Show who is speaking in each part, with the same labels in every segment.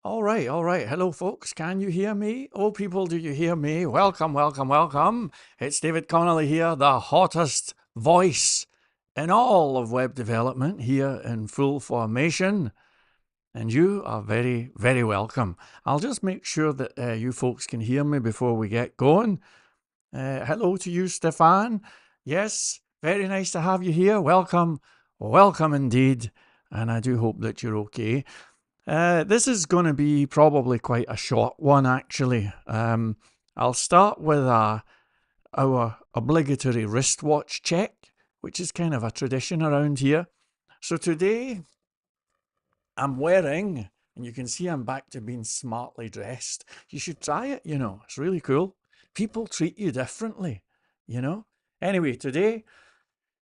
Speaker 1: All right, all right. Hello, folks. Can you hear me? Oh, people, do you hear me? Welcome, welcome, welcome. It's David Connolly here, the hottest voice in all of web development here in full formation. And you are very, very welcome. I'll just make sure that you folks can hear me before we get going. Hello to you, Stefan. Yes, very nice to have you here. Welcome, welcome indeed. And I do hope that you're okay. This is going to be probably quite a short one, actually. I'll start with our obligatory wristwatch check, which is kind of a tradition around here. So today, I'm wearing, and you can see I'm back to being smartly dressed. You should try it, it's really cool. People treat you differently. Anyway, today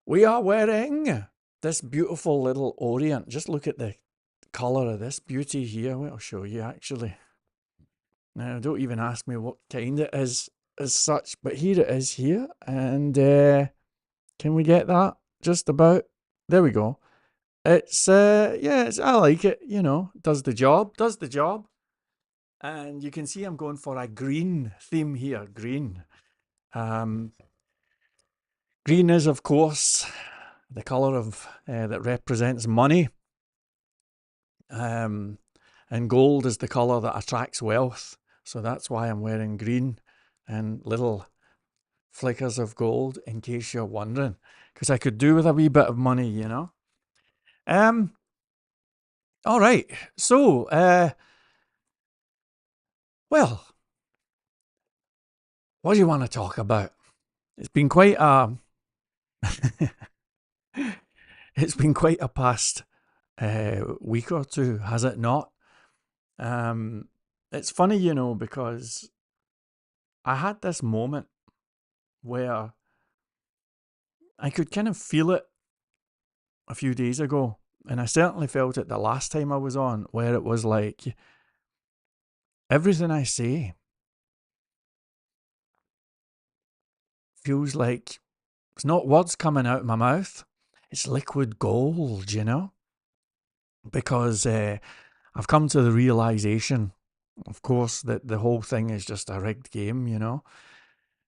Speaker 1: we are wearing this beautiful little Orient. Just look at the colour of this beauty here. Well, I'll show you actually. Now, don't even ask me what kind it is as such, but here it is here. And can we get that? Just about. There we go. It's, I like it, does the job. And you can see I'm going for a green theme here, green. Green is, of course, the colour of that represents money. And gold is the colour that attracts wealth. So that's why I'm wearing green and little flickers of gold, in case you're wondering. Because I could do with a wee bit of money. All right. So, well, what do you want to talk about? It's been quite a it's been quite a past week or two, has it not? It's funny, because I had this moment where I could kind of feel it a few days ago, and I certainly felt it the last time I was on, where it was like everything I say feels like it's not words coming out of my mouth, it's liquid gold, because I've come to the realization, of course, that the whole thing is just a rigged game.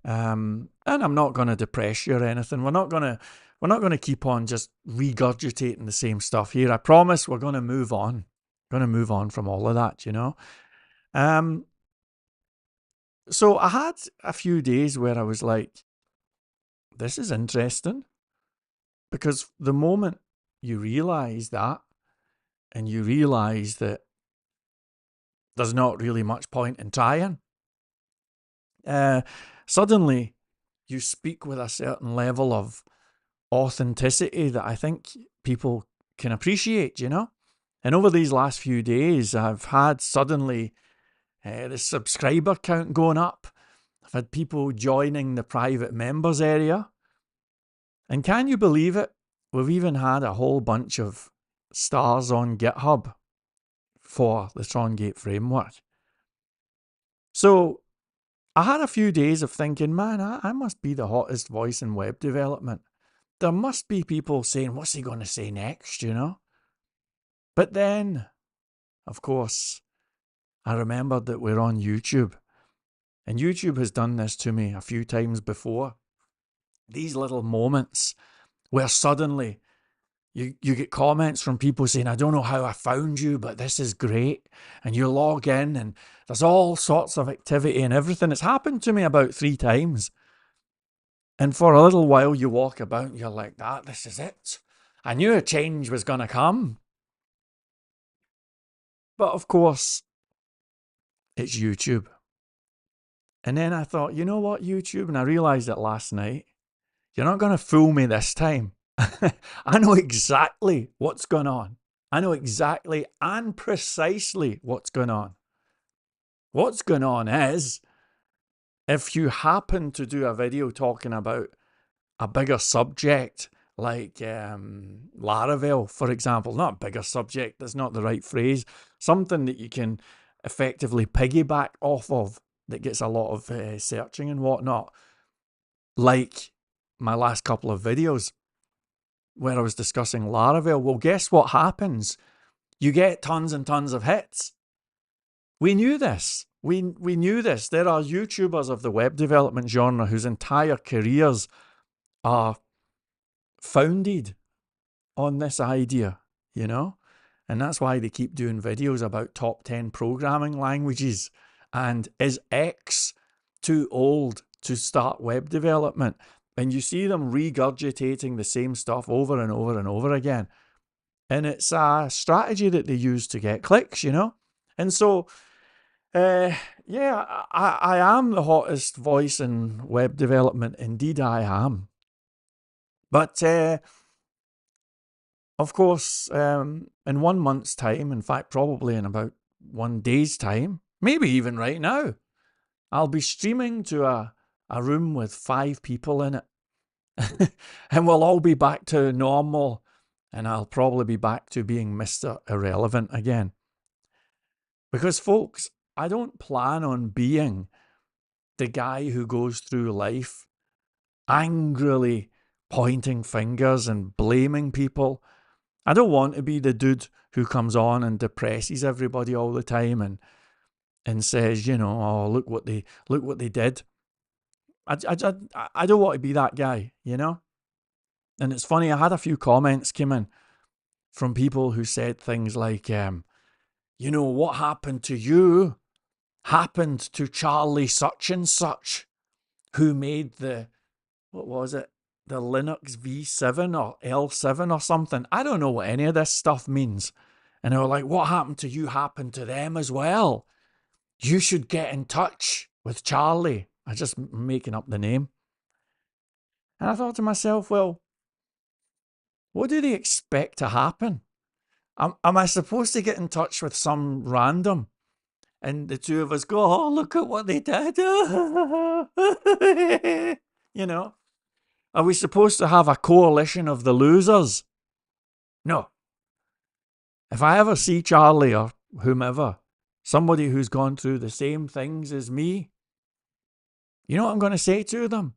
Speaker 1: And I'm not going to depress you or anything. We're not going to keep on just regurgitating the same stuff here. I promise we're going to move on. Going to move on from all of that. So I had a few days where I was like, this is interesting, because the moment you realize that, and you realize that there's not really much point in trying, suddenly you speak with a certain level of authenticity that I think people can appreciate. And over these last few days, I've had suddenly the subscriber count going up. I've had people joining the private members area. And can you believe it? We've even had a whole bunch of stars on GitHub for the Trongate framework. So I had a few days of thinking, man, I must be the hottest voice in web development. There must be people saying, what's he going to say next, But then, of course, I remembered that we're on YouTube. And YouTube has done this to me a few times before. These little moments where suddenly you get comments from people saying, I don't know how I found you, but this is great. And you log in and there's all sorts of activity and everything. It's happened to me about 3 times. And for a little while you walk about and you're like, this is it. I knew a change was going to come. But of course, it's YouTube. And then I thought, you know what, YouTube? And I realized it last night. You're not going to fool me this time. I know exactly what's going on. I know exactly and precisely what's going on. What's going on is, if you happen to do a video talking about a bigger subject, like Laravel, for example, not a bigger subject, that's not the right phrase, something that you can effectively piggyback off of that gets a lot of searching and whatnot, like my last couple of videos where I was discussing Laravel. Well, guess what happens? You get tons and tons of hits. We knew this. We knew this. There are YouTubers of the web development genre whose entire careers are founded on this idea, you know? And that's why they keep doing videos about top 10 programming languages. And is X too old to start web development? And you see them regurgitating the same stuff over and over and over again. And it's a strategy that they use to get clicks, you know? And so, yeah, I am the hottest voice in web development. Indeed, I am. But, of course, in 1 month's time, in fact, probably in about 1 day's time, maybe even right now, I'll be streaming to a room with 5 people in it. And we'll all be back to normal. And I'll probably be back to being Mr. Irrelevant again. Because, folks, I don't plan on being the guy who goes through life angrily pointing fingers and blaming people. I don't want to be the dude who comes on and depresses everybody all the time and says, you know, oh, look what they did. I don't want to be that guy, you know? And it's funny, I had a few comments came in from people who said things like, you know, what happened to you happened to Charlie such and such, who made the, what was it? The Linux V7 or L7 or something. I don't know what any of this stuff means. And they were like, what happened to you happened to them as well. You should get in touch with Charlie. I just making up the name. And I thought to myself, well, what do they expect to happen? Am I supposed to get in touch with some random? And the two of us go, oh, look at what they did. You know? Are we supposed to have a coalition of the losers? No. If I ever see Charlie or whomever, somebody who's gone through the same things as me, you know what I'm going to say to them?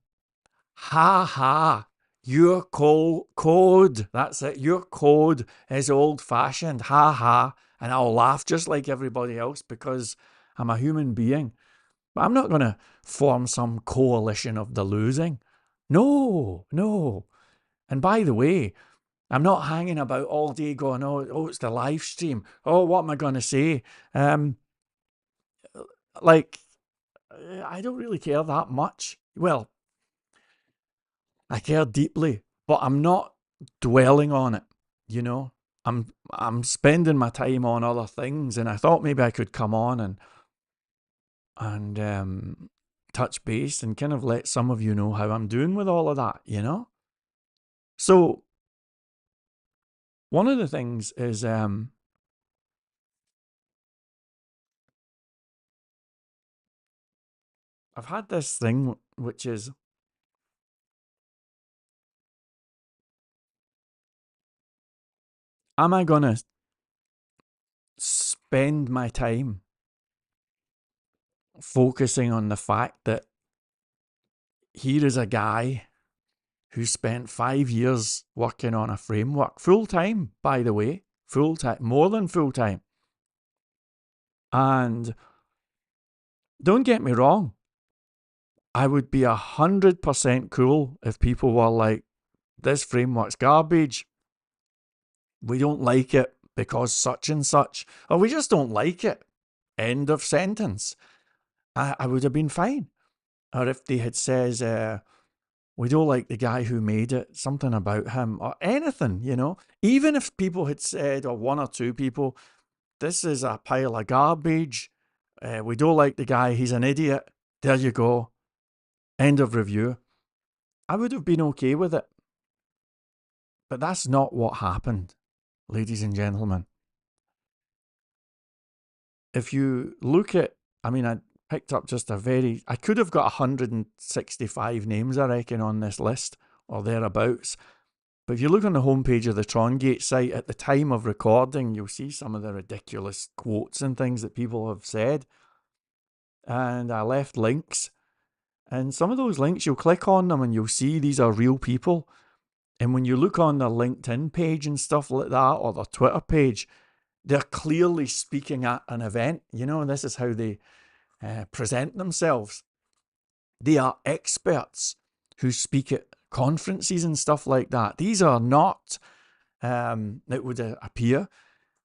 Speaker 1: Ha ha, your code, that's it, your code is old-fashioned, ha ha, and I'll laugh just like everybody else because I'm a human being. But I'm not going to form some coalition of the losing. No, no. And by the way, I'm not hanging about all day going, oh, it's the live stream. Oh, what am I going to say? Like, I don't really care that much. Well, I care deeply, but I'm not dwelling on it, you know? I'm spending my time on other things, and I thought maybe I could come on and touch base and kind of let some of you know how I'm doing with all of that, you know? So, one of the things is I've had this thing which is am I going to spend my time focusing on the fact that here is a guy who spent 5 years working on a framework, full time, by the way, full time, more than full time. And don't get me wrong, I would be 100% cool if people were like, this framework's garbage. We don't like it because such and such, or we just don't like it. End of sentence. I would have been fine. Or if they had says, we don't like the guy who made it, something about him, or anything, you know. Even if people had said, or one or two people, this is a pile of garbage, we don't like the guy, he's an idiot, there you go, end of review, I would have been okay with it. But that's not what happened, ladies and gentlemen. If you look at, I mean, I picked up just I could have got 165 names, I reckon, on this list, or thereabouts. But if you look on the homepage of the Trongate site at the time of recording, you'll see some of the ridiculous quotes and things that people have said. And I left links. And some of those links, you'll click on them and you'll see these are real people. And when you look on their LinkedIn page and stuff like that, or their Twitter page, They're clearly speaking at an event. This is how they present themselves. They are experts who speak at conferences and stuff like that. These are not, it would appear,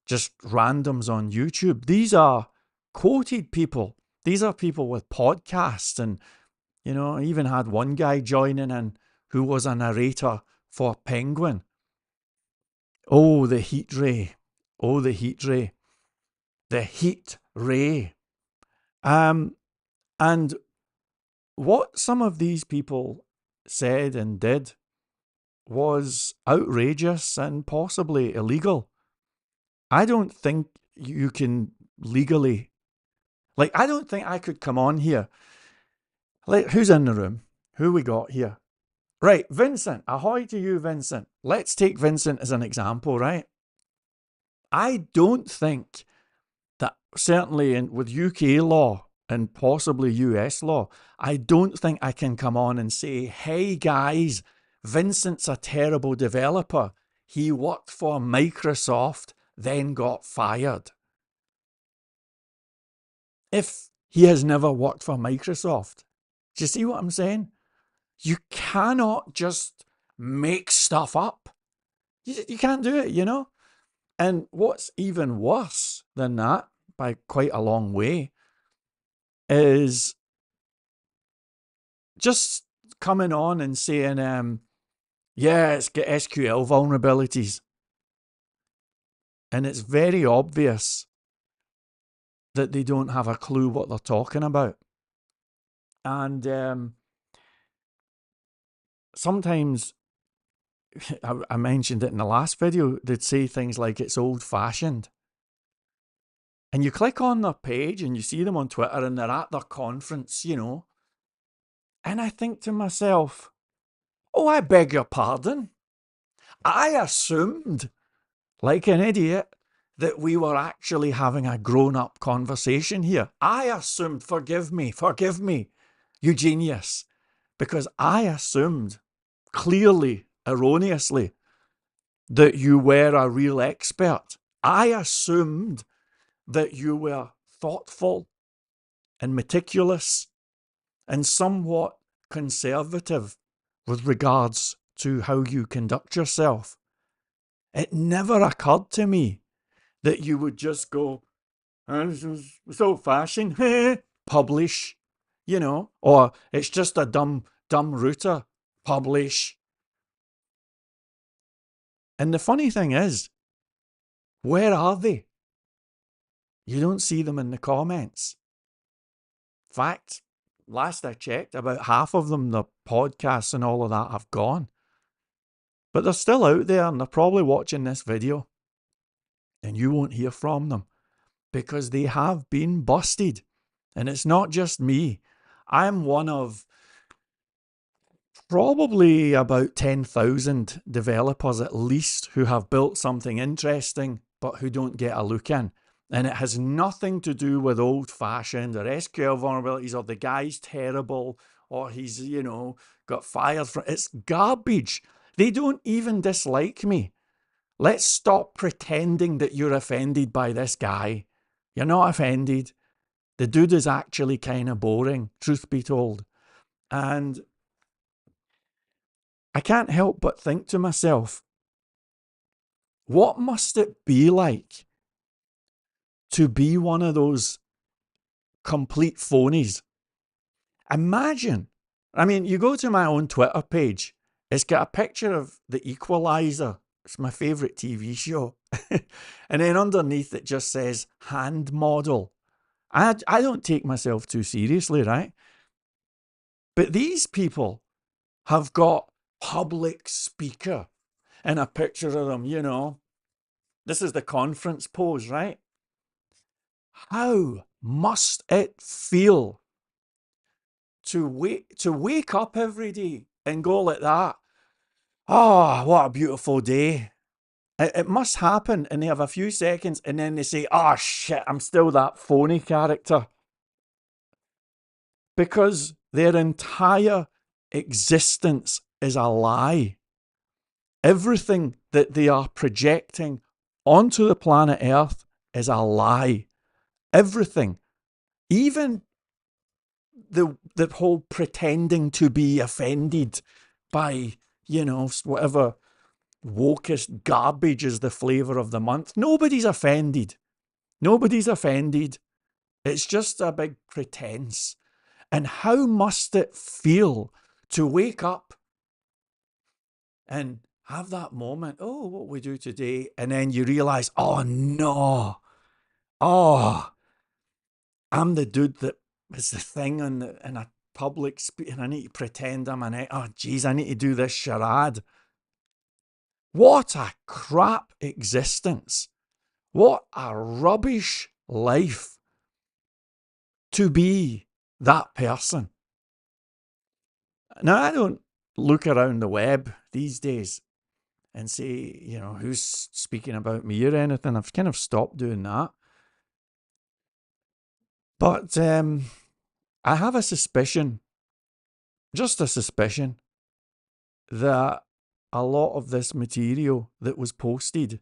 Speaker 1: just randoms on YouTube. These are quoted people. These are people with podcasts, and I even had one guy joining in who was a narrator for Penguin. Oh, the heat ray. Oh, the heat ray. The heat ray. And what some of these people said and did was outrageous and possibly illegal. I don't think you can legally, I don't think I could come on here. Who's in the room? Who we got here? Right, Vincent. Ahoy to you, Vincent. Let's take Vincent as an example, right? I don't think that, certainly with UK law and possibly US law, I don't think I can come on and say, hey guys, Vincent's a terrible developer. He worked for Microsoft, then got fired. If he has never worked for Microsoft. Do you see what I'm saying? You cannot just make stuff up. You can't do it, And what's even worse than that, by quite a long way, is just coming on and saying, it's got SQL vulnerabilities. And it's very obvious that they don't have a clue what they're talking about. And sometimes, I mentioned it in the last video, they'd say things like it's old-fashioned. And you click on their page and you see them on Twitter and they're at their conference, And I think to myself, oh, I beg your pardon. I assumed, like an idiot, that we were actually having a grown-up conversation here. I assumed, forgive me, you genius. Because I assumed, clearly, erroneously, that you were a real expert. I assumed that you were thoughtful and meticulous and somewhat conservative with regards to how you conduct yourself. It never occurred to me that you would just go, it's old-fashioned, publish, or it's just a dumb router, publish. And the funny thing is, where are they? You don't see them in the comments. In fact, last I checked, about half of them, the podcasts and all of that, have gone. But they're still out there and they're probably watching this video. And you won't hear from them because they have been busted. And it's not just me. I'm one of probably about 10,000 developers at least who have built something interesting but who don't get a look in. And it has nothing to do with old-fashioned or SQL vulnerabilities or the guy's terrible or he's, got fired from. It's garbage. They don't even dislike me. Let's stop pretending that you're offended by this guy. You're not offended. The dude is actually kind of boring, truth be told. And I can't help but think to myself, what must it be like to be one of those complete phonies? Imagine, you go to my own Twitter page, it's got a picture of The Equalizer. It's my favourite TV show. And then underneath it just says hand model. I don't take myself too seriously, right? But these people have got public speaker and a picture of them, This is the conference pose, right? How must it feel to wake up every day and go like that? Oh, what a beautiful day. It must happen, and they have a few seconds, and then they say, oh shit, I'm still that phony character. Because their entire existence is a lie. Everything that they are projecting onto the planet Earth is a lie. Everything, even the whole pretending to be offended by, whatever wokest garbage is the flavour of the month. Nobody's offended. Nobody's offended. It's just a big pretense. And how must it feel to wake up and have that moment, oh, what we do today, and then you realise, oh no, oh, I'm the dude that is the thing in a public speech, and I need to pretend I'm oh geez, I need to do this charade. What a crap existence. What a rubbish life to be that person. Now, I don't look around the web these days and say, who's speaking about me or anything. I've kind of stopped doing that. But I have a suspicion, just a suspicion, that a lot of this material that was posted,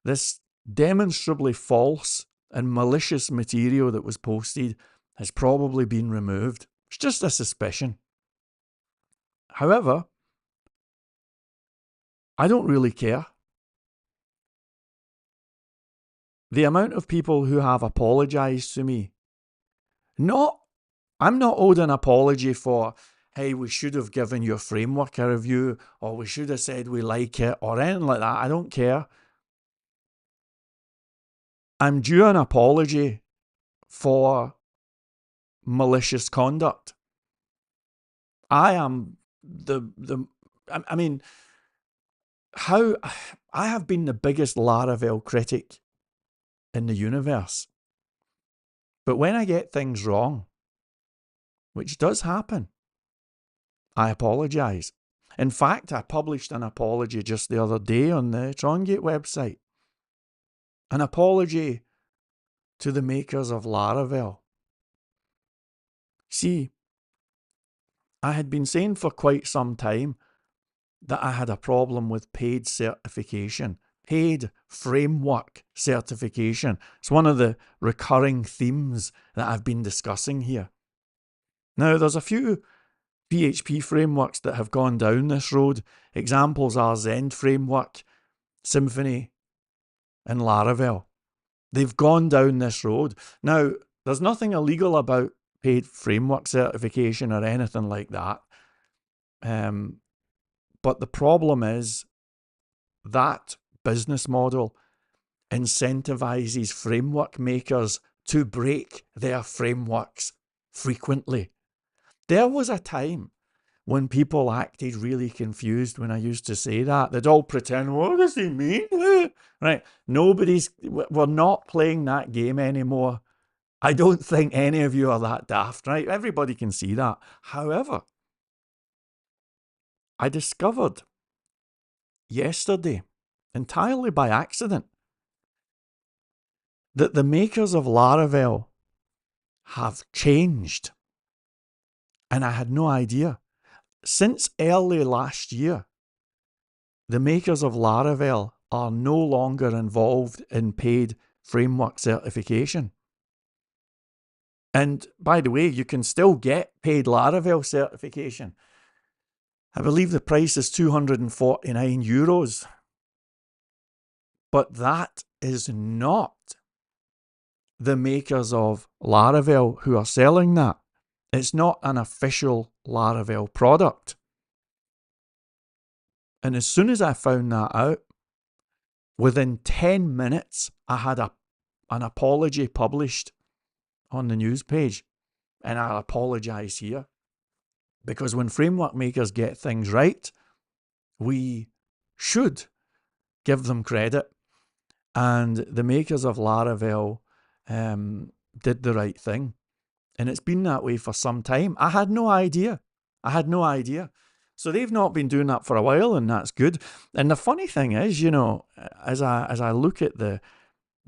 Speaker 1: this demonstrably false and malicious material that was posted, has probably been removed. It's just a suspicion. However, I don't really care. The amount of people who have apologised to me, I'm not owed an apology for, hey, we should have given your framework a review, or we should have said we like it, or anything like that. I don't care. I'm due an apology for malicious conduct. I am I mean, how I have been the biggest Laravel critic in the universe. But when I get things wrong, which does happen, I apologise. In fact, I published an apology just the other day on the Trongate website. An apology to the makers of Laravel. See, I had been saying for quite some time that I had a problem with paid certification, paid framework certification. It's one of the recurring themes that I've been discussing here. Now, there's a few PHP frameworks that have gone down this road. Examples are Zend Framework, Symfony, and Laravel. They've gone down this road. Now, there's nothing illegal about paid framework certification or anything like that. But the problem is that business model incentivizes framework makers to break their frameworks frequently. There was a time when people acted really confused when I used to say that. They'd all pretend, what does he mean? Right? We're not playing that game anymore. I don't think any of you are that daft, right? Everybody can see that. However, I discovered yesterday, entirely by accident, that the makers of Laravel have changed. And I had no idea. Since early last year, the makers of Laravel are no longer involved in paid framework certification. And by the way, you can still get paid Laravel certification. I believe the price is €249. But that is not the makers of Laravel who are selling that. It's not an official Laravel product. And as soon as I found that out, within 10 minutes, I had an apology published on the news page. And I'll apologise here. Because when framework makers get things right, we should give them credit. And the makers of Laravel did the right thing. And it's been that way for some time. I had no idea. So they've not been doing that for a while, and that's good. And the funny thing is, as I look at the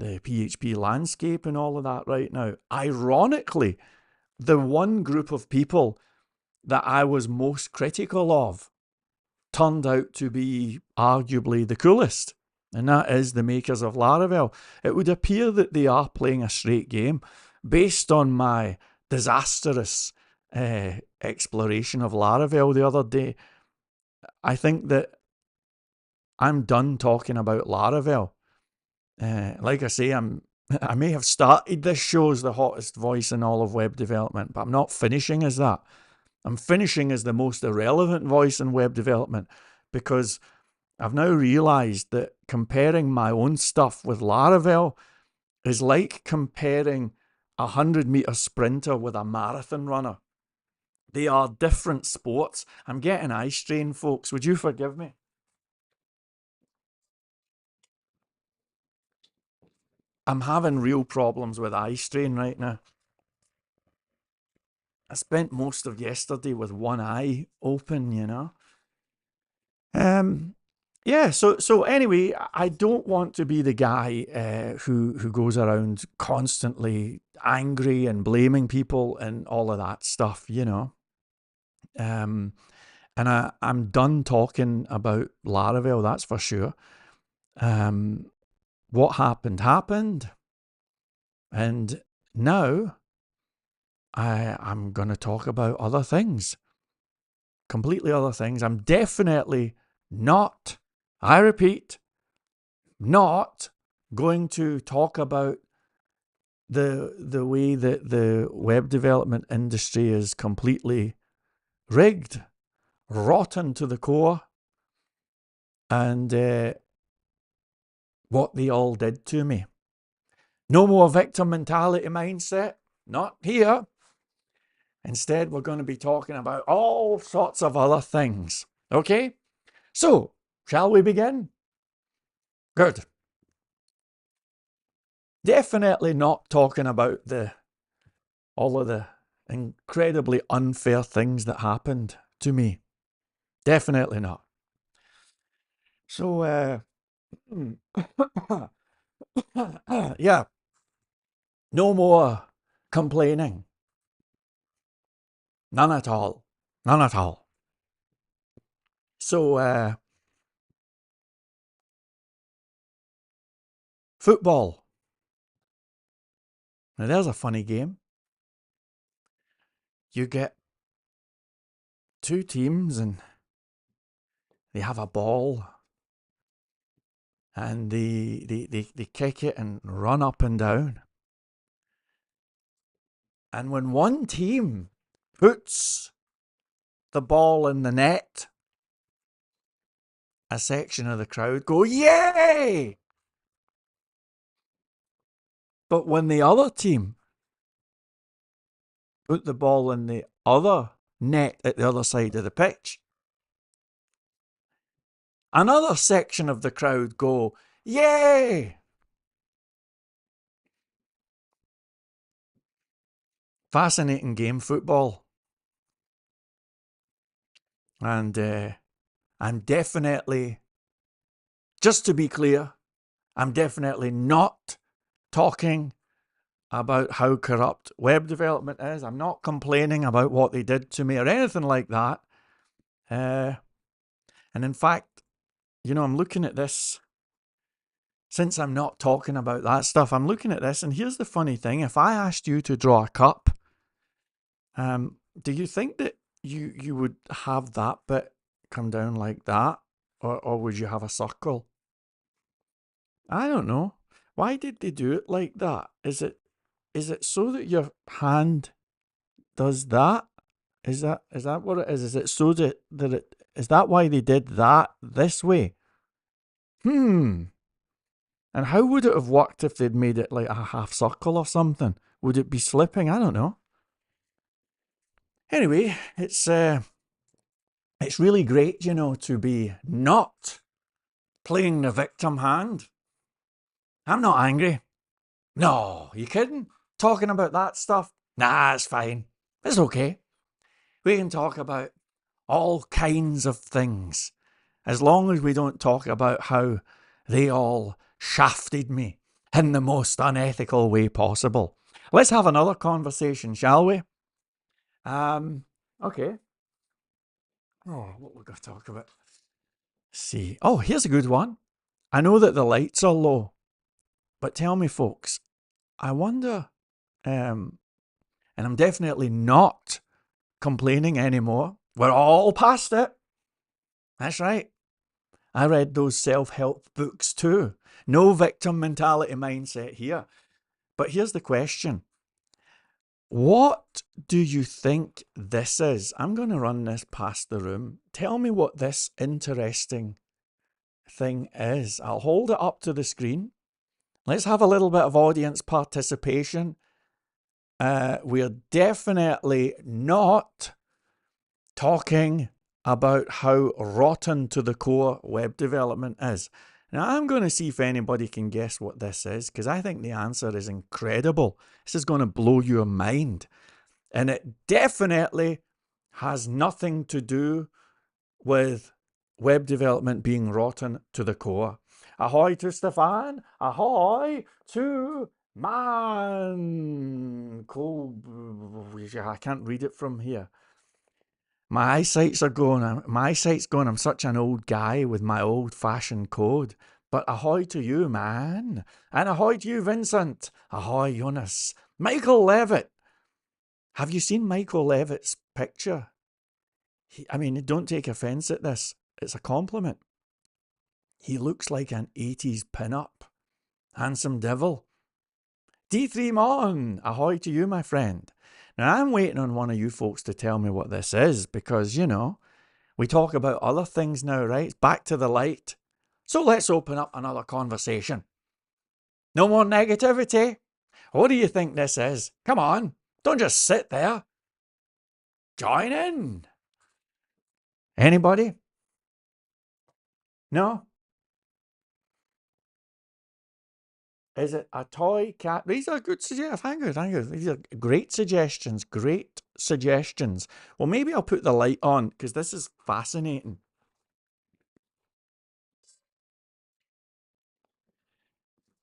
Speaker 1: PHP landscape and all of that right now, ironically, the one group of people that I was most critical of turned out to be arguably the coolest. and that is the makers of Laravel. It would appear that they are playing a straight game based on my disastrous exploration of Laravel the other day. I think that I'm done talking about Laravel. Like I say, I may have started this show as the hottest voice in all of web development, but I'm not finishing as that. I'm finishing as the most irrelevant voice in web development, because I've now realized that comparing my own stuff with Laravel is like comparing a 100-meter sprinter with a marathon runner. They are different sports. I'm getting eye strain, folks. Would you forgive me? I'm having real problems with eye strain right now. I spent most of yesterday with one eye open, you know. Um, yeah. So anyway, I don't want to be the guy who goes around constantly angry and blaming people and all of that stuff, you know. Um, and I'm done talking about Laravel, that's for sure. Um, what happened, and now I'm going to talk about other things, completely other things. I'm definitely not, I repeat, not going to talk about the way that the web development industry is completely rigged, rotten to the core, and what they all did to me. No more victim mentality mindset, not here. Instead, we're going to be talking about all sorts of other things. Okay? So, shall we begin? Good. Definitely not talking about all of the incredibly unfair things that happened to me. Definitely not. So, yeah, no more complaining. None at all. None at all. So, football. Now, there's a funny game. You get two teams and they have a ball and they kick it and run up and down. And when one team puts the ball in the net, a section of the crowd go, "Yay!" But when the other team put the ball in the other net at the other side of the pitch, another section of the crowd go, "Yay!" Fascinating game, football. And I'm definitely, just to be clear, I'm definitely not talking about how corrupt web development is. I'm not complaining about what they did to me or anything like that. And in fact, you know, I'm looking at this. Since I'm not talking about that stuff, I'm looking at this, and here's the funny thing. If I asked you to draw a cup, do you think that you would have that bit come down like that? Or would you have a circle? I don't know. Why did they do it like that? Is it so that your hand does that? Is that what it is? Is it so that it is that why they did that this way? Hmm. And how would it have worked if they'd made it like a half circle or something? Would it be slipping? I don't know. Anyway, it's really great, you know, to be not playing the victim hand. I'm not angry. No, you kidding? Talking about that stuff? Nah, it's fine. It's okay. We can talk about all kinds of things as long as we don't talk about how they all shafted me in the most unethical way possible. Let's have another conversation, shall we? Okay. Oh, what we're going to talk about? Let's see. Oh, here's a good one. I know that the lights are low, but tell me, folks, I wonder, and I'm definitely not complaining anymore. We're all past it. That's right. I read those self-help books too. No victim mentality mindset here. But here's the question. What do you think this is? I'm going to run this past the room. Tell me what this interesting thing is. I'll hold it up to the screen. Let's have a little bit of audience participation. We're definitely not talking about how rotten to the core web development is. Now, I'm going to see if anybody can guess what this is, because I think the answer is incredible. This is going to blow your mind. And it definitely has nothing to do with web development being rotten to the core. Ahoy to Stefan. Ahoy to man. Cool. I can't read it from here. My eyesight's going. I'm such an old guy with my old-fashioned code. But ahoy to you, man. And ahoy to you, Vincent. Ahoy, Jonas. Michael Levitt. Have you seen Michael Levitt's picture? I mean, don't take offense at this. It's a compliment. He looks like an 80s pin-up. Handsome devil. D3 Mon. Ahoy to you, my friend. Now, I'm waiting on one of you folks to tell me what this is because, you know, we talk about other things now, right? It's back to the light. So let's open up another conversation. No more negativity. What do you think this is? Come on. Don't just sit there. Join in. Anybody? No? Is it a toy cat? These are good suggestions. Thank you. These are great suggestions. Great suggestions. Well, maybe I'll put the light on because this is fascinating.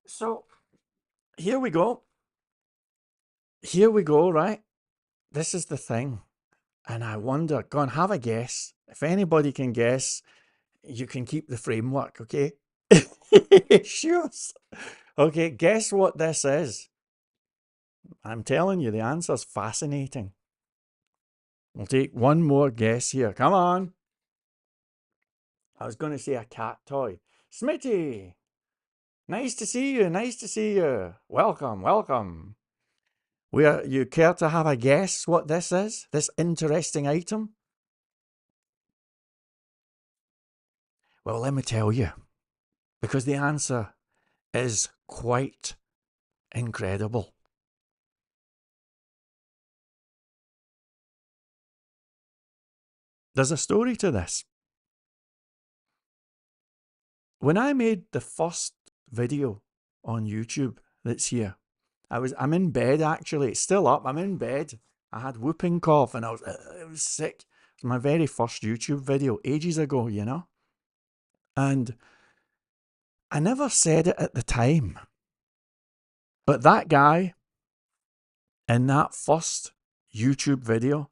Speaker 1: So, here we go. Here we go, right? This is the thing. And I wonder, go on, have a guess. If anybody can guess, you can keep the framework, okay? Sure. Okay, guess what this is. I'm telling you, the answer's fascinating. We'll take one more guess here. Come on. I was going to say a cat toy. Smitty! Nice to see you. Nice to see you. Welcome, welcome. You care to have a guess what this is? This interesting item? Well, let me tell you. Because the answer is quite incredible. There's a story to this. When I made the first video on YouTube that's here, I'm in bed actually. It's still up. I'm in bed. I had whooping cough and I was sick. It was my very first YouTube video ages ago, you know? And I never said it at the time. But that guy in that first YouTube video,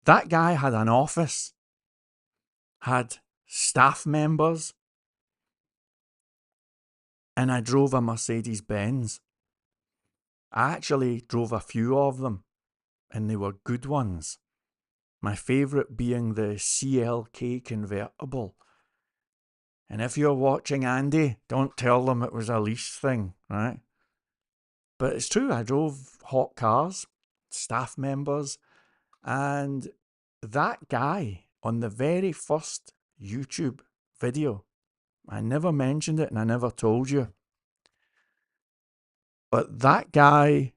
Speaker 1: that guy had an office, had staff members, and I drove a Mercedes Benz. I actually drove a few of them, and they were good ones. My favourite being the CLK convertible. And if you're watching Andy, don't tell them it was a lease thing, right? But it's true, I drove hot cars, staff members, and that guy on the very first YouTube video, I never mentioned it and I never told you, but that guy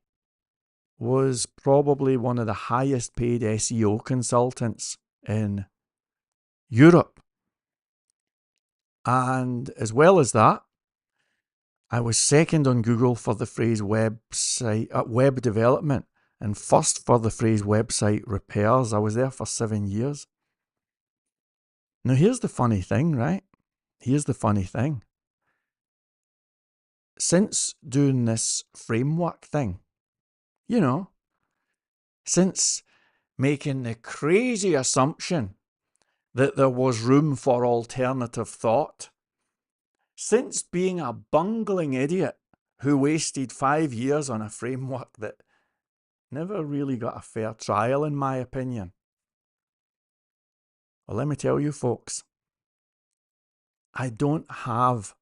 Speaker 1: was probably one of the highest paid SEO consultants in Europe. And as well as that, I was second on Google for the phrase web development and first for the phrase website repairs. I was there for 7 years. Now, here's the funny thing, right? Here's the funny thing. Since doing this framework thing, you know, since making the crazy assumption that there was room for alternative thought, since being a bungling idiot who wasted 5 years on a framework that never really got a fair trial, in my opinion. Well, let me tell you, folks, I don't have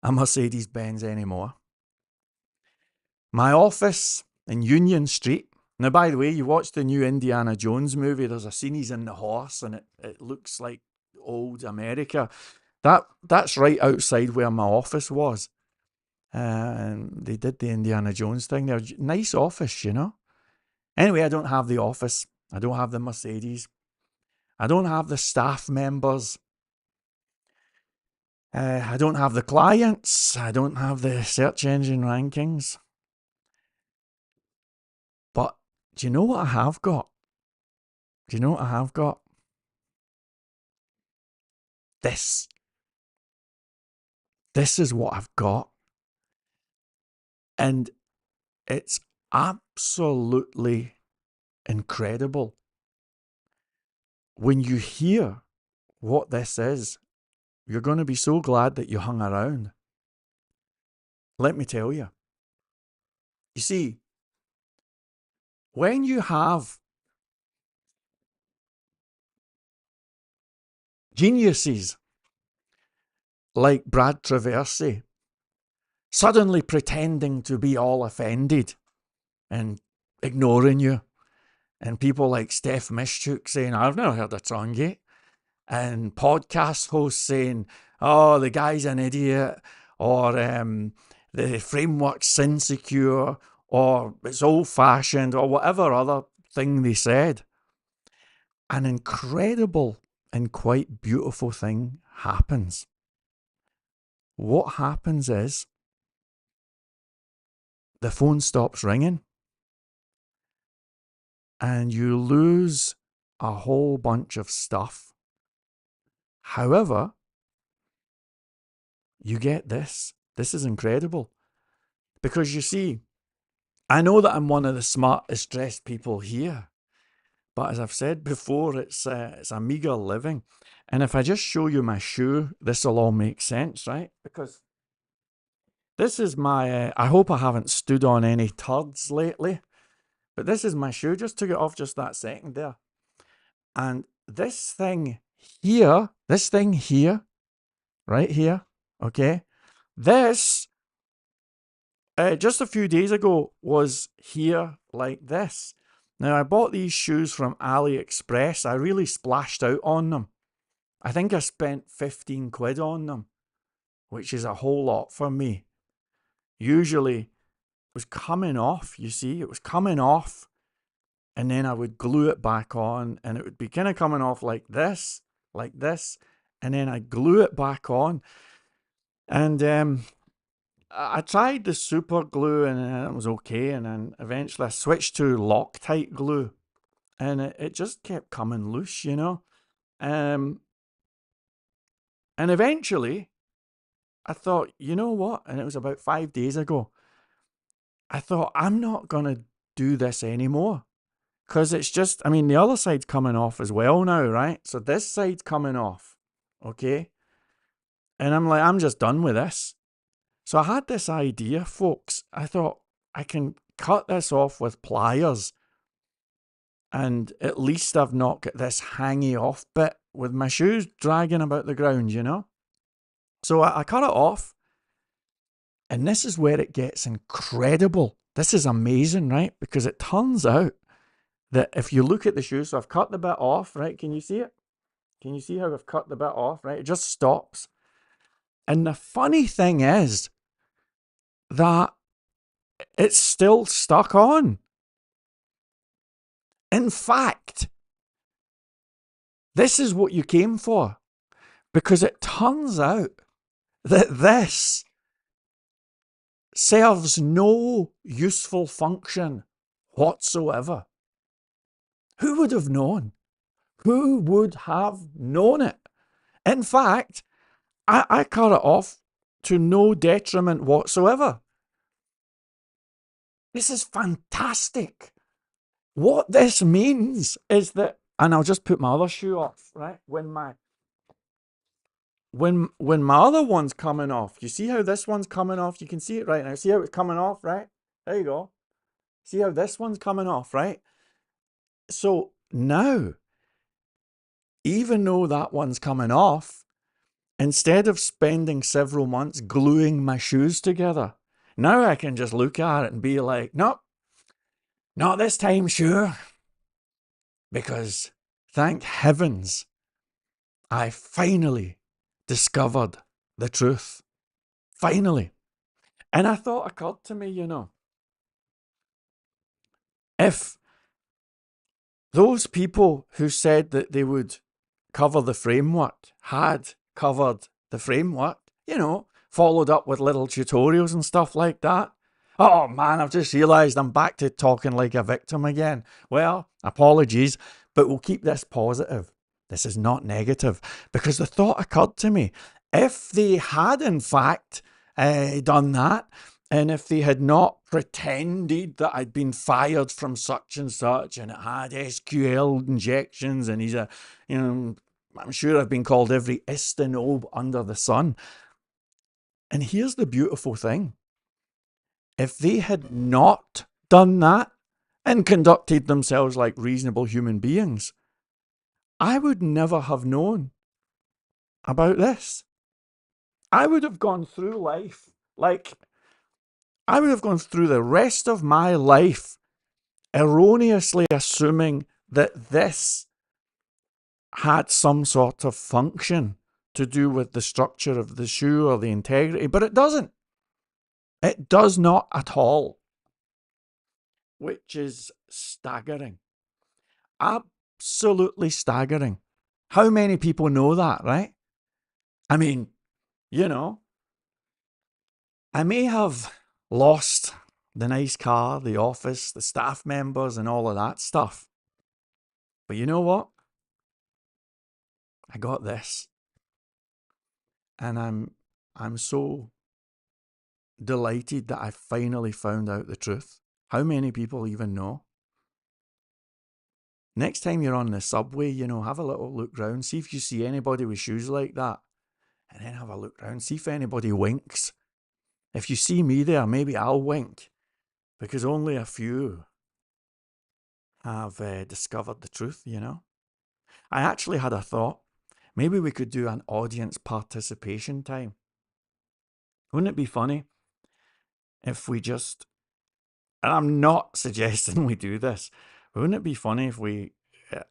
Speaker 1: a Mercedes-Benz anymore. My office in Union Street. Now, by the way, you watched the new Indiana Jones movie. There's a scene he's in the horse and it looks like old America. That's right outside where my office was. And they did the Indiana Jones thing there. Nice office, you know. Anyway, I don't have the office. I don't have the Mercedes. I don't have the staff members. I don't have the clients. I don't have the search engine rankings. But do you know what I have got? Do you know what I have got? This. This is what I've got. And it's absolutely incredible. When you hear what this is, you're going to be so glad that you hung around. Let me tell you. You see, when you have geniuses like Brad Traversy suddenly pretending to be all offended and ignoring you, and people like Steph Mischuk saying, I've never heard of Trongy, and podcast hosts saying, oh, the guy's an idiot, or the framework's insecure, or it's old-fashioned, or whatever other thing they said. An incredible and quite beautiful thing happens. What happens is the phone stops ringing and you lose a whole bunch of stuff. However, you get this. This is incredible. Because you see, I know that I'm one of the smartest dressed people here. But as I've said before, it's a meager living. And if I just show you my shoe, this will all make sense, right? Because this is my, I hope I haven't stood on any turds lately. But this is my shoe. Just took it off just that second there. And this thing here, right here, okay? This, just a few days ago, was here like this. Now, I bought these shoes from AliExpress. I really splashed out on them. I think I spent 15 quid on them, which is a whole lot for me. Usually, it was coming off, you see, it was coming off, and then I would glue it back on, and it would be kind of coming off like this, and then I'd glue it back on. And I tried the super glue, and it was okay, and then eventually I switched to Loctite glue, and it just kept coming loose, you know. And eventually, I thought, you know what? And it was about 5 days ago. I thought, I'm not going to do this anymore. Because it's just, I mean, the other side's coming off as well now, right? So this side's coming off, okay? And I'm like, I'm just done with this. So I had this idea, folks. I thought, I can cut this off with pliers. And at least I've not got this hangy off bit with my shoes dragging about the ground, you know? So I cut it off. And this is where it gets incredible. This is amazing, right? Because it turns out that if you look at the shoe, so I've cut the bit off, right? Can you see it? Can you see how I've cut the bit off, right? It just stops. And the funny thing is that it's still stuck on. In fact, this is what you came for. Because it turns out that this serves no useful function whatsoever. Who would have known? Who would have known it? In fact, I cut it off to no detriment whatsoever. This is fantastic. What this means is that, and I'll just put my other shoe off, right? when my other one's coming off, you see how this one's coming off? You can see it right now. See how it's coming off, right? There you go. See how this one's coming off, right? So now, even though that one's coming off, instead of spending several months gluing my shoes together, now I can just look at it and be like, nope, not this time, sure. Because thank heavens, I finally discovered the truth. Finally. And I thought occurred to me, if those people who said that they would cover the framework had covered the framework, followed up with little tutorials and stuff like that. Oh man, I've just realised I'm back to talking like a victim again. Well, apologies, but we'll keep this positive. This is not negative, because the thought occurred to me, if they had in fact done that, and if they had not pretended that I'd been fired from such and such, and it had SQL injections, and he's I'm sure I've been called every istinobe under the sun. And here's the beautiful thing. If they had not done that and conducted themselves like reasonable human beings, I would never have known about this. I would have gone through life I would have gone through the rest of my life erroneously assuming that this had some sort of function to do with the structure of the shoe or the integrity, but it doesn't. It does not at all, which is staggering. Absolutely staggering. How many people know that, right? I mean, I may have lost the nice car, the office, the staff members, and all of that stuff. But you know what? I got this. And I'm so delighted that I finally found out the truth. How many people even know? Next time you're on the subway, have a little look round, see if you see anybody with shoes like that. And then have a look round, see if anybody winks. If you see me there, maybe I'll wink. Because only a few have discovered the truth, I actually had a thought. Maybe we could do an audience participation time. Wouldn't it be funny if we just, and I'm not suggesting we do this, but wouldn't it be funny if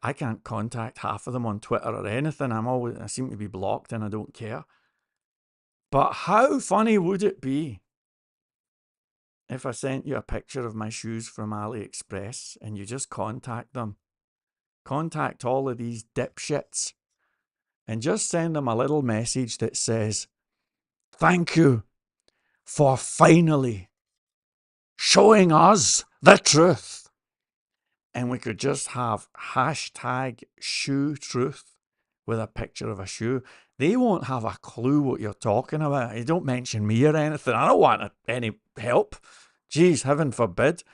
Speaker 1: I can't contact half of them on Twitter or anything. I seem to be blocked and I don't care. But how funny would it be if I sent you a picture of my shoes from AliExpress and you just contact them? Contact all of these dipshits and just send them a little message that says, thank you for finally showing us the truth. And we could just have hashtag shoe truth with a picture of a shoe. They won't have a clue what you're talking about. You don't mention me or anything. I don't want any help. Jeez, heaven forbid.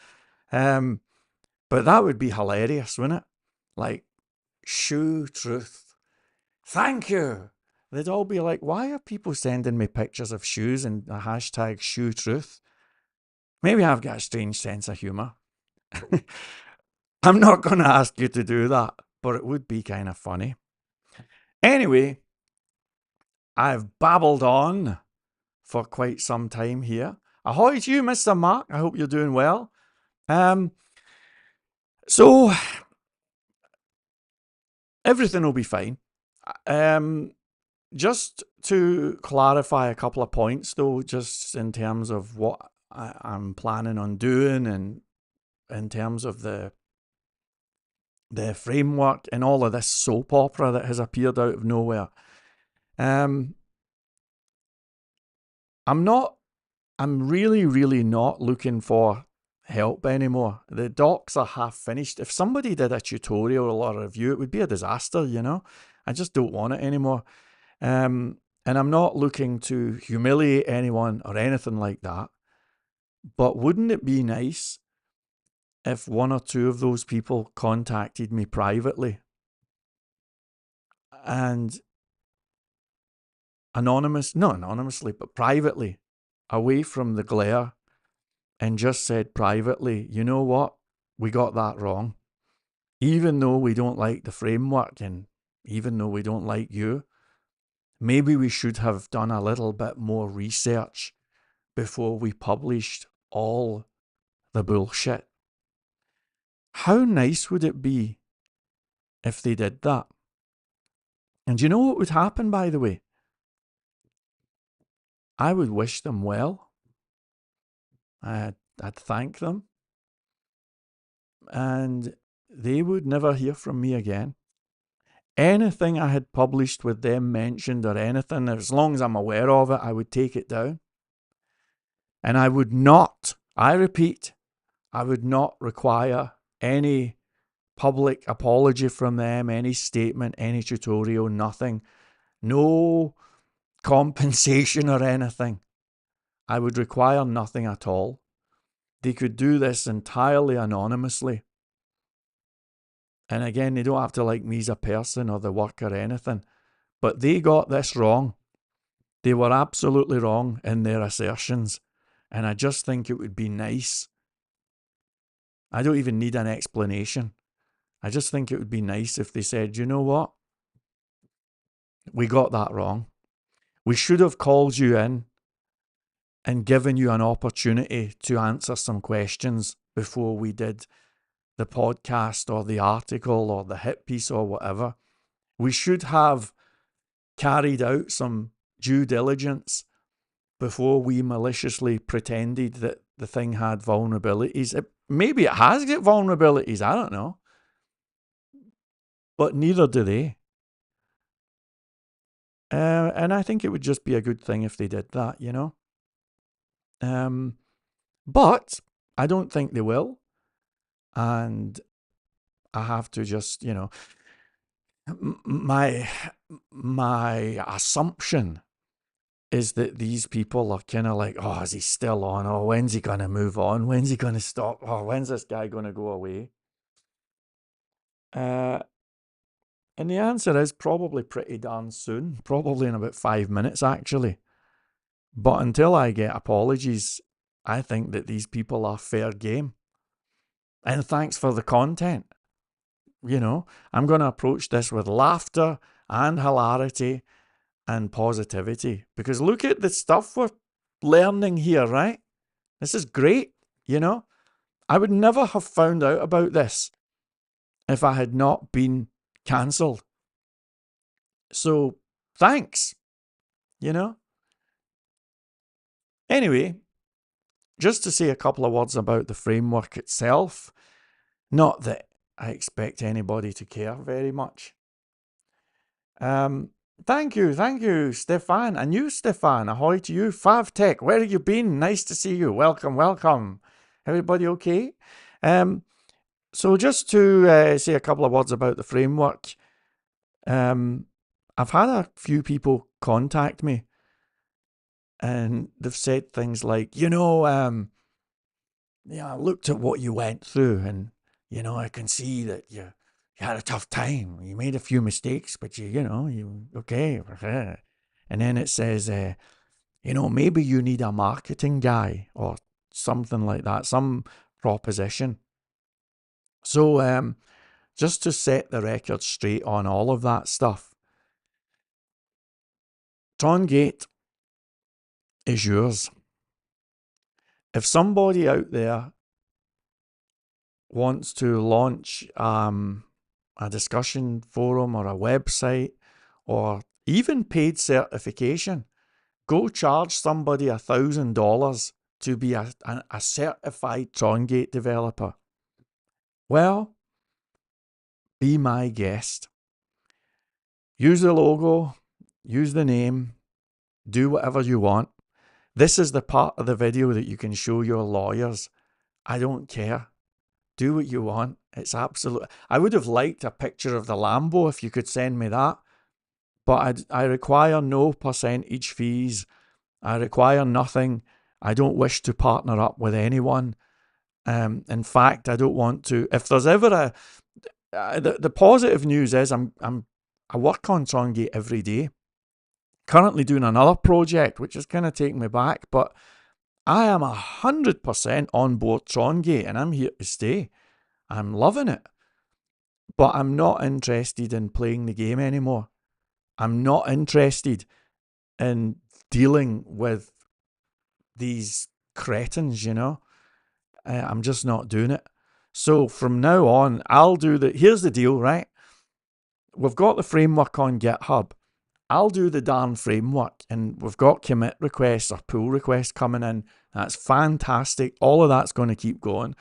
Speaker 1: But that would be hilarious, wouldn't it? Like, shoe truth. Thank you. They'd all be like, why are people sending me pictures of shoes and a hashtag shoe truth? Maybe I've got a strange sense of humour. I'm not going to ask you to do that, but it would be kind of funny. Anyway, I've babbled on for quite some time here. Ahoy to you, Mr. Mark. I hope you're doing well. So, everything will be fine. Just to clarify a couple of points, though, just in terms of what I'm planning on doing and in terms of the framework and all of this soap opera that has appeared out of nowhere. I'm really, really not looking for help anymore. The docs are half finished. If somebody did a tutorial or a review, it would be a disaster, I just don't want it anymore. And I'm not looking to humiliate anyone or anything like that. But wouldn't it be nice if one or two of those people contacted me privately and not anonymously, but privately, away from the glare, and just said privately, you know what? We got that wrong. Even though we don't like the framework and even though we don't like you, maybe we should have done a little bit more research before we published all the bullshit. How nice would it be if they did that? And you know what would happen, by the way? I would wish them well. I'd thank them. And they would never hear from me again. Anything I had published with them mentioned or anything, as long as I'm aware of it, I would take it down. And I would not, I repeat, I would not require any public apology from them, any statement, any tutorial, nothing. No compensation or anything. I would require nothing at all. They could do this entirely anonymously. And again, they don't have to like me as a person or the work or anything. But they got this wrong. They were absolutely wrong in their assertions. And I just think it would be nice. I don't even need an explanation. I just think it would be nice if they said, you know what? We got that wrong. We should have called you in and given you an opportunity to answer some questions before we did the podcast or the article or the hit piece or whatever. We should have carried out some due diligence before we maliciously pretended that the thing had vulnerabilities. Maybe it has got vulnerabilities, I don't know. But neither do they. And I think it would just be a good thing if they did that, you know. But I don't think they will. And I have to just, you know, my assumption is that these people are kind of like, oh, is he still on? Oh, when's he going to move on? When's he going to stop? Oh, when's this guy going to go away? And the answer is probably pretty darn soon, probably in about 5 minutes, actually. But until I get apologies, I think that these people are fair game. And thanks for the content. You know, I'm going to approach this with laughter and hilarity and positivity. Because look at the stuff we're learning here, right? This is great, you know. I would never have found out about this if I had not been cancelled. So, thanks, you know. Anyway, just to say a couple of words about the framework itself. Not that I expect anybody to care very much. Thank you, Stefan. And you, Stefan, ahoy to you. FavTech, where have you been? Nice to see you. Welcome. Everybody okay? So just to say a couple of words about the framework. I've had a few people contact me and they've said things like, I looked at what you went through and, I can see that you had a tough time. You made a few mistakes, but you okay. And then it says, maybe you need a marketing guy or something like that, some proposition. So just to set the record straight on all of that stuff, Tongate is yours. If somebody out there wants to launch a discussion forum or a website or even paid certification, go charge somebody $1,000 to be a certified Tongate developer. Well, be my guest. Use the logo, use the name, do whatever you want. This is the part of the video that you can show your lawyers. I don't care. Do what you want. It's absolute. I would have liked a picture of the Lambo if you could send me that. But I require no percentage fees. I require nothing. I don't wish to partner up with anyone. In fact, I don't want to. If there's ever the positive news is I work on Tongate every day. currently doing another project, which is kind of taking me back, but I am 100% on board Trongate, and I'm here to stay. I'm loving it. But I'm not interested in playing the game anymore. I'm not interested in dealing with these cretins, you know? I'm just not doing it. So from now on, I'll do here's the deal, right? We've got the framework on GitHub. I'll do the darn framework, and we've got commit requests or pull requests coming in. That's fantastic. All of that's going to keep going.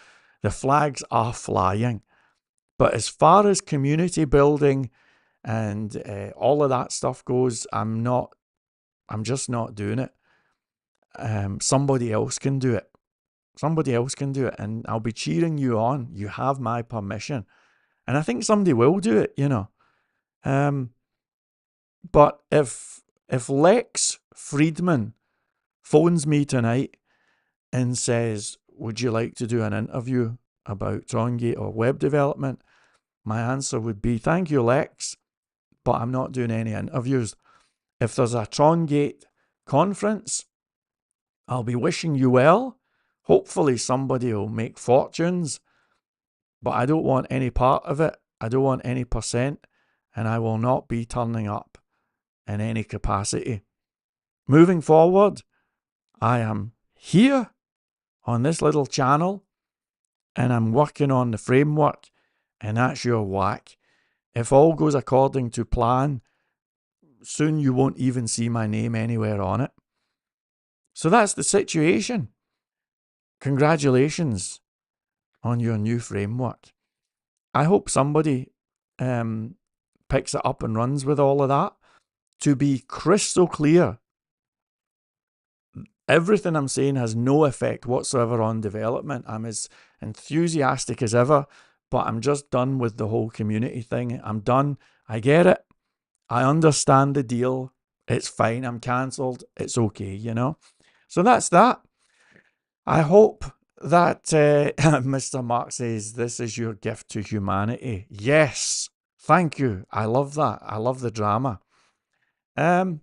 Speaker 1: The flags are flying. But as far as community building and all of that stuff goes, I'm just not doing it. Somebody else can do it. Somebody else can do it, and I'll be cheering you on. You have my permission. And I think somebody will do it, you know. But if Lex Friedman phones me tonight and says, would you like to do an interview about Trongate or web development? My answer would be, thank you, Lex, but I'm not doing any interviews. If there's a Trongate conference, I'll be wishing you well. Hopefully somebody will make fortunes, but I don't want any part of it. I don't want any percent, and I will not be turning up in any capacity. Moving forward, I am here on this little channel, and I'm working on the framework, and that's your whack. If all goes according to plan, soon you won't even see my name anywhere on it. So that's the situation. Congratulations on your new framework. I hope somebody picks it up and runs with all of that. To be crystal clear, everything I'm saying has no effect whatsoever on development. I'm as enthusiastic as ever, but I'm just done with the whole community thing. I'm done. I get it. I understand the deal. It's fine. I'm cancelled. It's okay, you know? So that's that. I hope that Mr. Mark says this is your gift to humanity. Yes. Thank you. I love that. I love the drama. And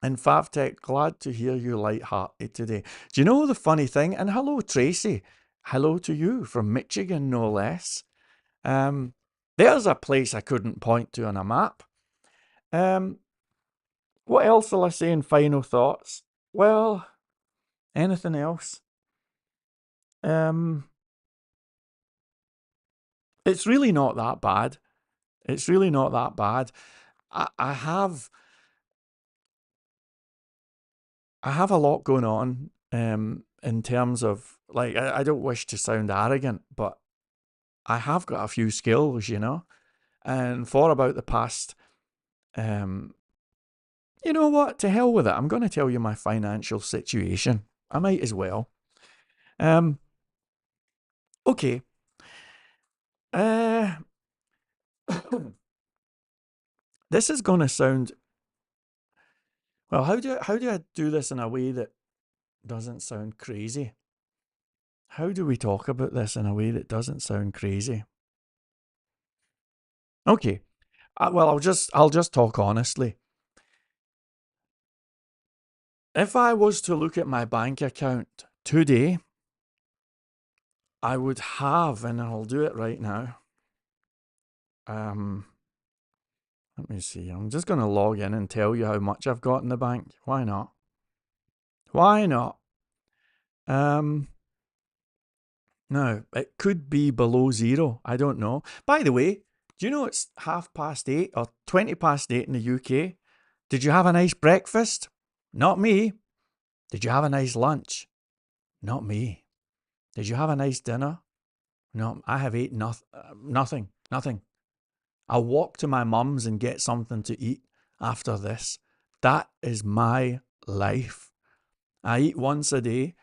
Speaker 1: Favtech, glad to hear you light-hearted today. Do you know the funny thing? And hello, Tracy. Hello to you from Michigan, no less. There's a place I couldn't point to on a map. What else will I say in final thoughts? Well, anything else? It's really not that bad. It's really not that bad. I have a lot going on in terms of, like, I don't wish to sound arrogant, but I have got a few skills, you know, and for about the past, you know what, to hell with it. I'm going to tell you my financial situation. I might as well. Okay. This is going to sound, well, how do I do this in a way that doesn't sound crazy? How do we talk about this in a way that doesn't sound crazy? Okay. Well, I'll just talk honestly. If I was to look at my bank account today, I would have, and I'll do it right now. Let me see. I'm just going to log in and tell you how much I've got in the bank. Why not? Why not? Now, it could be below zero. I don't know. By the way, do you know it's 8:30 or 8:20 in the UK? Did you have a nice breakfast? Not me. Did you have a nice lunch? Not me. Did you have a nice dinner? No, I have ate nothing. I'll walk to my mum's and get something to eat after this. That is my life. I eat once a day.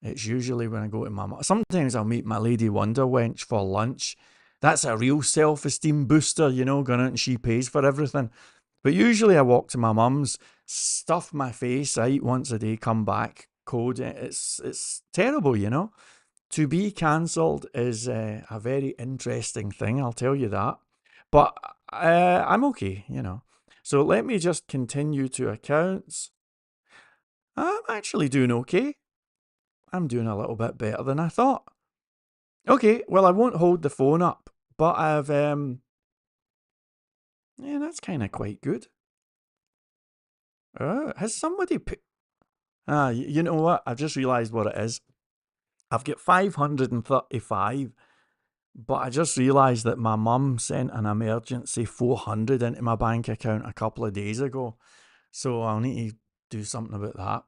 Speaker 1: It's usually when I go to my mum. Sometimes I'll meet my lady Wonder Wench for lunch. That's a real self-esteem booster, you know, going out and she pays for everything. But usually I walk to my mum's, stuff my face, I eat once a day, come back, code. It's terrible, you know. To be cancelled is a very interesting thing, I'll tell you that. But I'm okay, you know. So let me just continue to accounts. I'm actually doing okay. I'm doing a little bit better than I thought. Okay, well, I won't hold the phone up, but yeah, that's kind of quite good. Has somebody you know what? I've just realised what it is. I've got 535, but I just realised that my mum sent an emergency 400 into my bank account a couple of days ago. So I'll need to do something about that.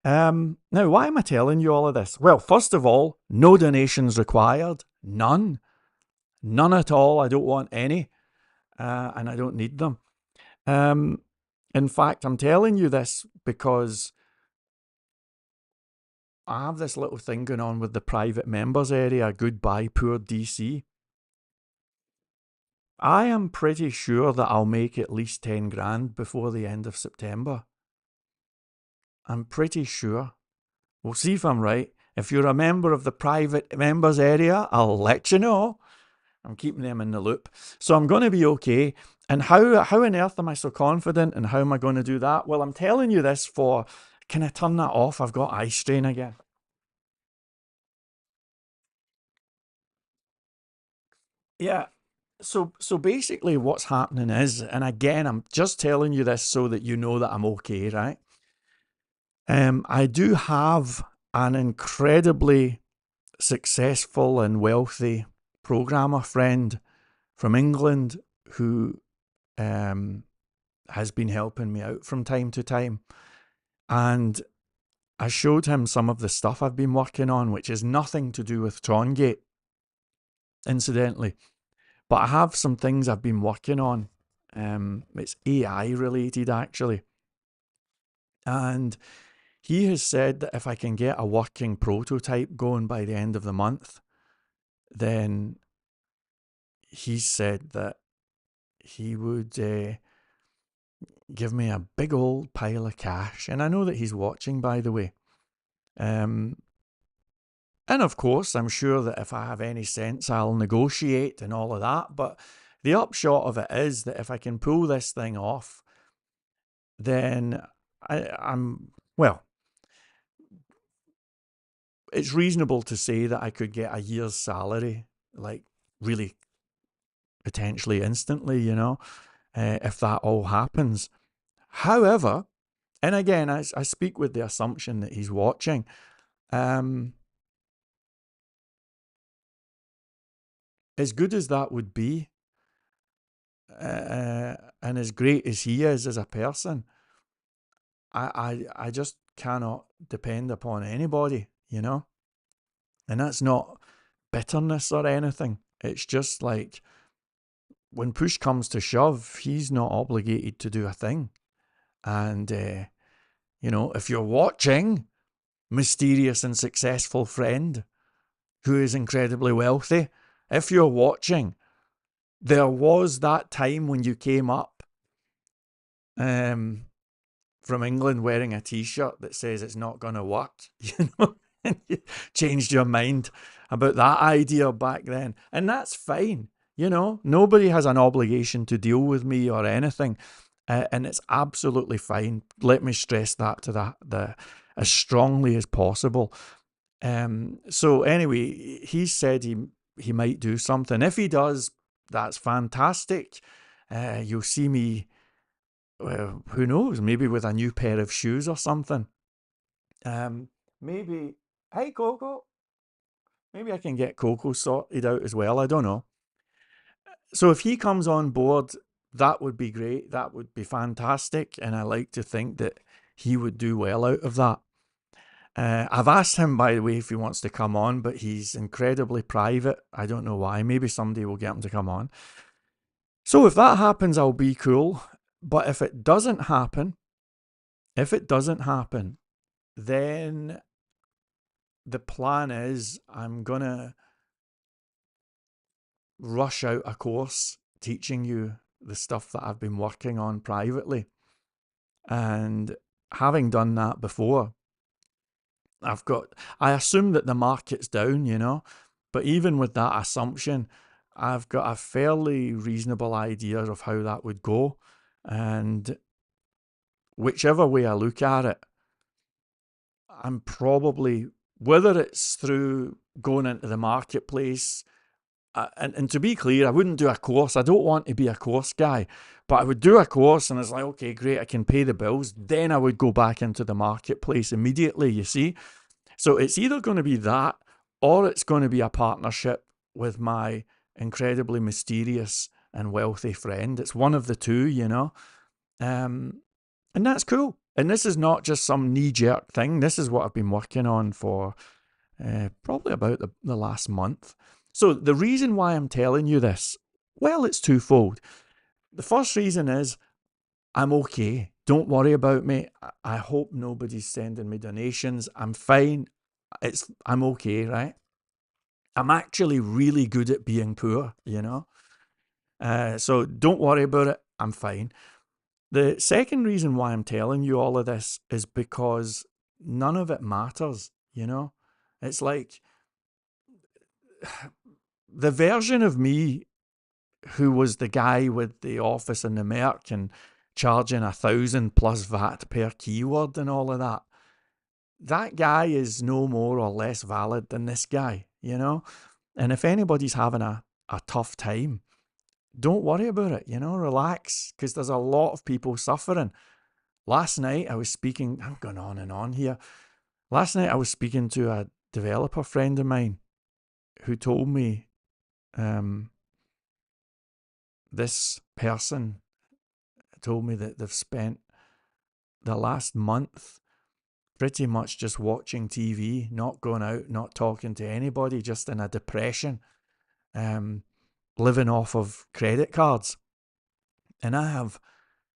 Speaker 1: Now, why am I telling you all of this? Well, first of all, no donations required. None. None at all. I don't want any. And I don't need them. In fact, I'm telling you this because I have this little thing going on with the private members area. Goodbye, poor DC. I am pretty sure that I'll make at least 10 grand before the end of September. I'm pretty sure. We'll see if I'm right. If you're a member of the private members area, I'll let you know. I'm keeping them in the loop. So I'm going to be okay. And how on earth am I so confident, and how am I going to do that? Well, I'm telling you this for... Can I turn that off? I've got eye strain again. Yeah. So basically what's happening is, and again, I'm just telling you this so that you know that I'm okay, right? I do have an incredibly successful and wealthy programmer friend from England who has been helping me out from time to time. And I showed him some of the stuff I've been working on, which is nothing to do with Trongate, incidentally. But I have some things I've been working on. It's AI related, actually. And he has said that if I can get a working prototype going by the end of the month, then he said that he would give me a big old pile of cash. And I know that he's watching, by the way. And of course, I'm sure that if I have any sense, I'll negotiate and all of that. But the upshot of it is that if I can pull this thing off, then well, it's reasonable to say that I could get a year's salary, like really potentially instantly, if that all happens. However, and again, I speak with the assumption that he's watching. As good as that would be, and as great as he is as a person, I just cannot depend upon anybody, And that's not bitterness or anything. It's just like, when push comes to shove, he's not obligated to do a thing. And, if you're watching, mysterious and successful friend who is incredibly wealthy, if you're watching, there was that time when you came up from England wearing a t-shirt that says it's not going to work, and you changed your mind about that idea back then. And that's fine. Nobody has an obligation to deal with me or anything. And it's absolutely fine. Let me stress that to the as strongly as possible. So anyway, he said he might do something. If he does, that's fantastic. You'll see me, who knows, maybe with a new pair of shoes or something. Maybe, hey Coco, maybe I can get Coco sorted out as well. I don't know. So if he comes on board, that would be great. That would be fantastic. And I like to think that he would do well out of that. I've asked him, by the way, if he wants to come on, but he's incredibly private. I don't know why. Maybe someday we'll get him to come on. So if that happens, I'll be cool. But if it doesn't happen, then the plan is I'm going to rush out a course teaching you the stuff that I've been working on privately. And having done that before, I assume that the market's down, but even with that assumption, I've got a fairly reasonable idea of how that would go. And whichever way I look at it, I'm probably, whether it's through going into the marketplace, and to be clear, I wouldn't do a course. I don't want to be a course guy, but I would do a course and it's like, okay, great, I can pay the bills. Then I would go back into the marketplace immediately, you see. So it's either going to be that or it's going to be a partnership with my incredibly mysterious and wealthy friend. It's one of the two, you know. And that's cool. And this is not just some knee-jerk thing. This is what I've been working on for probably about the last month. So the reason why I'm telling you this, well, it's twofold. The first reason is I'm okay. Don't worry about me. I hope nobody's sending me donations. I'm fine. I'm okay, right? I'm actually really good at being poor, you know? So don't worry about it. I'm fine. The second reason why I'm telling you all of this is because none of it matters, you know? It's like the version of me who was the guy with the office and the Merc and charging 1,000 plus VAT per keyword and all of that. That guy is no more or less valid than this guy, you know? And if anybody's having a tough time, don't worry about it, you know, relax, because there's a lot of people suffering. Last night I was speaking, I'm going on and on here. Last night I was speaking to a developer friend of mine who told me this person told me that they've spent the last month pretty much just watching TV, not going out, not talking to anybody, just in a depression, living off of credit cards. And I have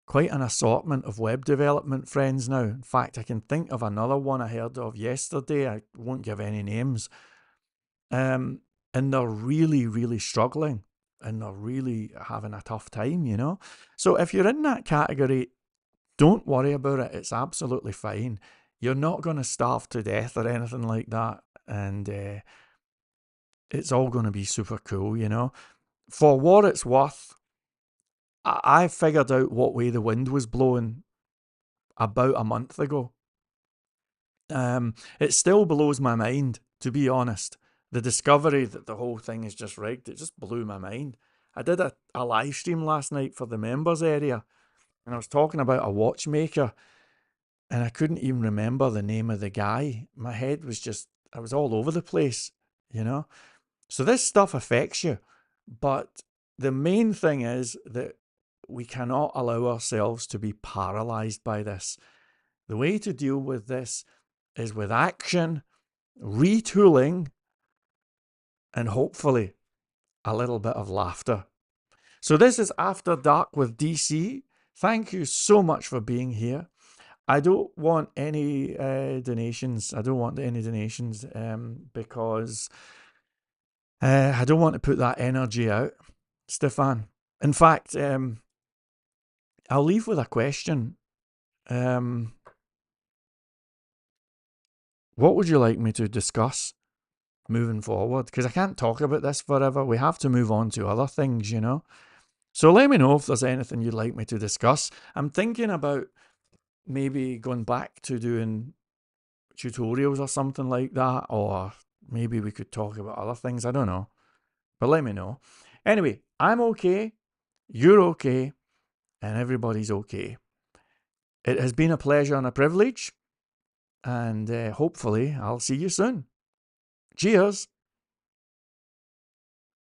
Speaker 1: quite an assortment of web development friends now. In fact, I can think of another one I heard of yesterday. I won't give any names. And they're really, really struggling and they're really having a tough time, you know? So if you're in that category, don't worry about it. It's absolutely fine. You're not going to starve to death or anything like that. And it's all going to be super cool, you know? For what it's worth, I figured out what way the wind was blowing about a month ago. It still blows my mind, to be honest. The discovery that the whole thing is just rigged, it just blew my mind. I did a live stream last night for the members area, and I was talking about a watchmaker, and I couldn't even remember the name of the guy. My head was just, I was all over the place, you know? So this stuff affects you, but the main thing is that we cannot allow ourselves to be paralyzed by this. The way to deal with this is with action, retooling, and hopefully a little bit of laughter. So this is After Dark with DC. Thank you so much for being here. I don't want any donations. I don't want any donations because I don't want to put that energy out, Stefan. In fact, I'll leave with a question. What would you like me to discuss moving forward? Because I can't talk about this forever. We have to move on to other things, you know? So let me know if there's anything you'd like me to discuss. I'm thinking about maybe going back to doing tutorials or something like that, or maybe we could talk about other things. I don't know. But let me know. Anyway, I'm okay. You're okay. And everybody's okay. It has been a pleasure and a privilege. And hopefully I'll see you soon. Cheers.